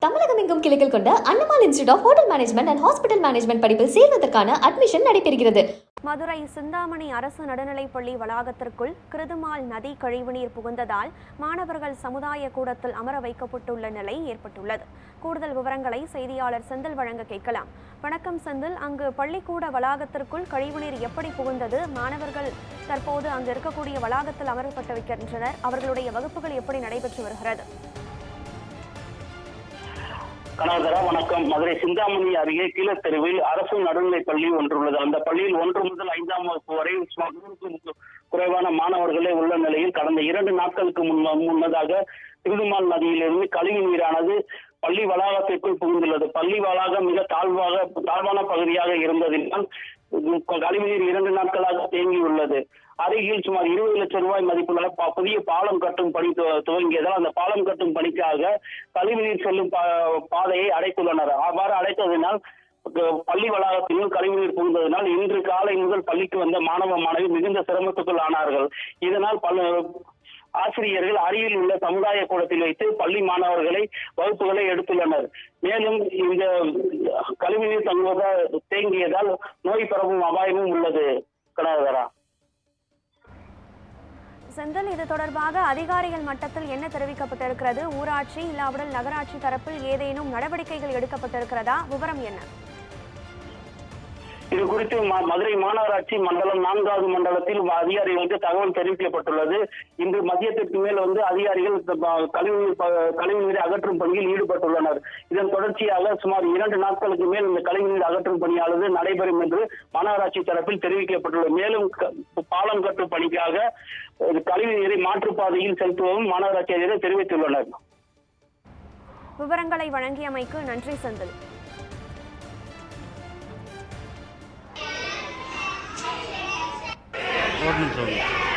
தமிழகம் எங்கும் கிளைகள் கொண்ட அண்ணமால் institute of hotel management and hospital management படிப்பில் சேர்வதற்கான அட்மிஷன் நடைபெறுகிறது. மதுரை சிந்தாமணி அரசு நடுநிலைப்பள்ளி வளாகத்திற்குள் கிருதுமால் நதி கழிவுநீர் புகுந்ததால் மாணவர்கள் சமுதாய கூடத்தில் அமர வைக்கப்பட்டுள்ள நிலை ஏற்பட்டுள்ளது. கூடுதல் விவரங்களை செய்தியாளர் செந்தில் வழங்க கேட்கலாம். வணக்கம் செந்தில், அங்கு பள்ளிக்கூட வளாகத்திற்குள் கழிவுநீர் எப்படி புகுந்தது? மாணவர்கள் தற்போது அங்கு இருக்கக்கூடிய வளாகத்தில் அமரப்பட்டு வைக்கின்றனர். அவர்களுடைய வகுப்புகள் எப்படி நடைபெற்று வருகிறது? கனகதரா, வணக்கம். மதுரை சிந்தாமணி அருகே கீழத்தெருவில் அரசு நடுநிலைப் பள்ளி ஒன்று உள்ளது. அந்த பள்ளியில் 1 முதல் 5ஆம் வகுப்பு வரை சுமார் 100க்கும் குறைவான மாணவர்களே உள்ள நிலையில் கடந்த 2 நாட்களுக்கு முன்னதாக கிருதுமால் நதியிலிருந்து கழிவு நீரானது பள்ளி வளாகத்திற்குள் புகுந்துள்ளது. பள்ளி வளாகம் மிக தாழ்வான பகுதியாக இருந்ததினால் கழிவுநீர் 2 நாட்களாக தேங்கியுள்ளது. அருகில் சுமார் 20 லட்சம் ரூபாய் மதிப்புள்ள புதிய பாலம் கட்டும் பணி துவங்கியதால் அந்த பாலம் கட்டும் பணிக்காக கழிவுநீர் செல்லும் பாதையை அடைத்துள்ளனர். அவ்வாறு அடைத்ததினால் பள்ளி வளாகத்திலும் கழிவுநீர் புகுந்ததினால் இன்று காலை முதல் பள்ளிக்கு வந்த மாணவ மாணவி மிகுந்த சிரமத்துக்குள் ஆனார்கள். இதனால் ஆசிரியர்கள் அருகில் உள்ள சமுதாய கூடத்தில் வைத்து பள்ளி மாணவர்களை வகுப்புகளை எடுத்துள்ளனர். மேலும் இந்த கழிவுநீர் தேங்கியதால் நோய் பரவும் அபாயமும் உள்ளது. கனகதரா, செந்தில், இது தொடர்பாக அதிகாரிகள் மட்டத்தில் என்ன தெரிவிக்கப்பட்டிருக்கிறது? ஊராட்சி இல்லாவிடல் நகராட்சி தரப்பில் ஏதேனும் நடவடிக்கைகள் எடுக்கப்பட்டிருக்கிறதா? விவரம் என்ன? இது குறித்து மதுரை மாநகராட்சி மண்டலம் 4வது மண்டலத்தில் அதிகாரிகளுக்கு தகவல் தெரிவிக்கப்பட்டுள்ளது. இன்று மதியத்திற்கு மேல் அதிகாரிகள் கழிவுநீரை அகற்றும் பணியில் ஈடுபட்டுள்ளனர். இதன் தொடர்ச்சியாக சுமார் 2 நாட்களுக்கு மேல் இந்த கழிவுநீர் அகற்றும் பணியானது நடைபெறும் என்று மாநகராட்சி தரப்பில் தெரிவிக்கப்பட்டுள்ளது. மேலும் பாலம் கட்டும் பணிக்காக கழிவுநீரை மாற்றுப்பாதையில் செலுத்துவதும் மாநகராட்சி அதிகாரிகள் தெரிவித்துள்ளனர். விவரங்களை வழங்கியமைக்கு நன்றி செந்தில். ஒரு நிமிஷம்.